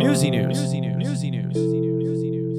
Newsy news. Newsy news. Newsy news. Newsy news.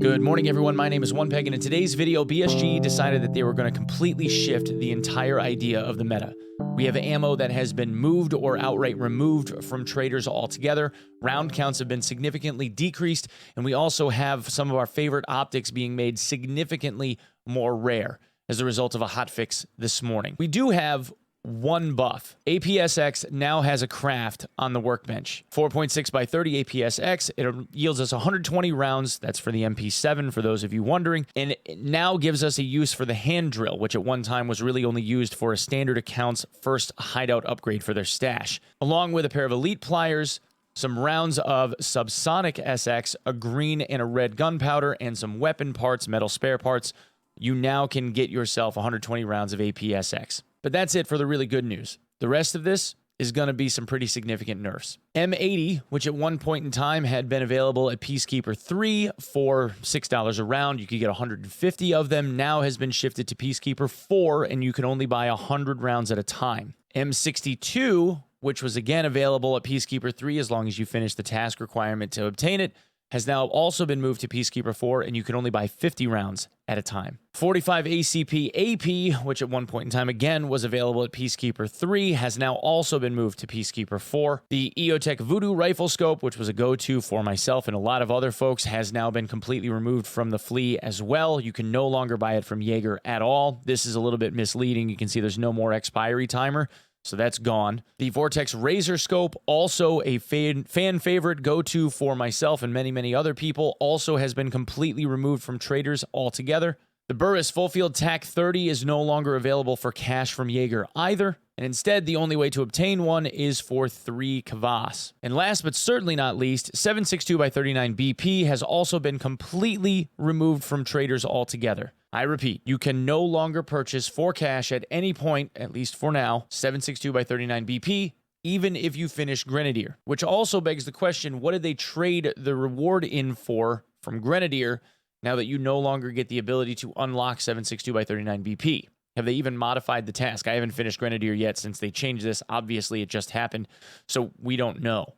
Good morning, everyone. My name is Onepeg, and in today's video, BSG decided that they were going to completely shift the entire idea of the meta. We have ammo that has been moved or outright removed from traders altogether. Round counts have been significantly decreased, and we also have some of our favorite optics being made significantly more rare as a result of a hotfix this morning. We do have one buff. APSX now has a craft on the workbench. 4.6 by 30 APSX. It yields us 120 rounds. That's for the MP7, for those of you wondering. And it now gives us a use for the hand drill, which at one time was really only used for a standard account's first hideout upgrade for their stash. Along with a pair of elite pliers, some rounds of subsonic SX, a green and a red gunpowder, and some weapon parts, metal spare parts. You now can get yourself 120 rounds of APSX. But that's it for the really good news. The rest of this is going to be some pretty significant nerfs. M80, which at one point in time had been available at Peacekeeper 3 for $6 a round, you could get 150 of them, now has been shifted to Peacekeeper 4, and you can only buy 100 rounds at a time. M62, which was again available at Peacekeeper 3 as long as you finish the task requirement to obtain it, has now also been moved to Peacekeeper 4, and you can only buy 50 rounds at a time. 45 ACP AP, which at one point in time again was available at Peacekeeper 3, has now also been moved to Peacekeeper 4. The EOTech Voodoo rifle scope, which was a go-to for myself and a lot of other folks, has now been completely removed from the flea as well. You can no longer buy it from Jaeger at all. This is a little bit misleading. You can see there's no more expiry timer, so that's gone. The Vortex Razor Scope, also a fan favorite go-to for myself and many, many other people, also has been completely removed from traders altogether. The Burris Full Field TAC 30 is no longer available for cash from Jaeger either, and instead the only way to obtain one is for 3 kvass. And last but certainly not least, 7.62 by 39 BP has also been completely removed from traders altogether. I repeat, you can no longer purchase for cash at any point, at least for now, 7.62 by 39 BP, even if you finish Grenadier. Which also begs the question, what did they trade the reward in for from Grenadier now that you no longer get the ability to unlock 7.62 by 39 BP? Have they even modified the task? I haven't finished Grenadier yet since they changed this. Obviously, it just happened, so we don't know.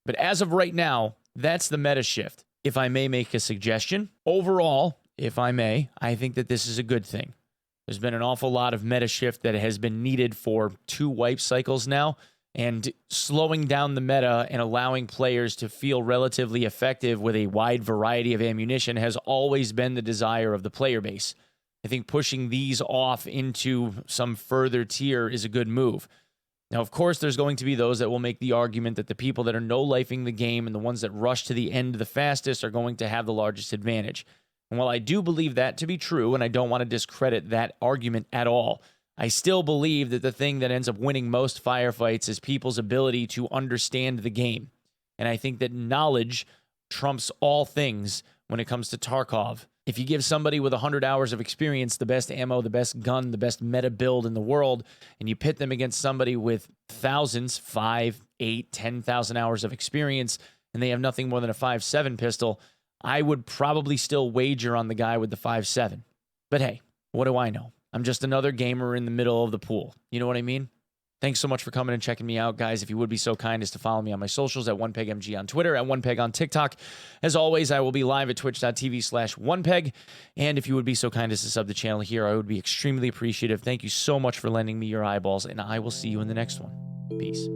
But as of right now, that's the meta shift. If I may make a suggestion, overall, if I may, I think that this is a good thing. There's been an awful lot of meta shift that has been needed for 2 wipe cycles now, and slowing down the meta and allowing players to feel relatively effective with a wide variety of ammunition has always been the desire of the player base. I think pushing these off into some further tier is a good move. Now, of course, there's going to be those that will make the argument that the people that are no-lifing the game and the ones that rush to the end the fastest are going to have the largest advantage. And while I do believe that to be true, and I don't want to discredit that argument at all, I still believe that the thing that ends up winning most firefights is people's ability to understand the game. And I think that knowledge trumps all things when it comes to Tarkov. If you give somebody with 100 hours of experience the best ammo, the best gun, the best meta build in the world, and you pit them against somebody with thousands, 5, 8, 10,000 hours of experience, and they have nothing more than a 5.7 pistol, I would probably still wager on the guy with the 5.7. But hey, what do I know? I'm just another gamer in the middle of the pool. You know what I mean? Thanks so much for coming and checking me out, guys. If you would be so kind as to follow me on my socials at OnePegMG on Twitter, at OnePeg on TikTok. As always, I will be live at twitch.tv/OnePeg. And if you would be so kind as to sub the channel here, I would be extremely appreciative. Thank you so much for lending me your eyeballs, and I will see you in the next one. Peace.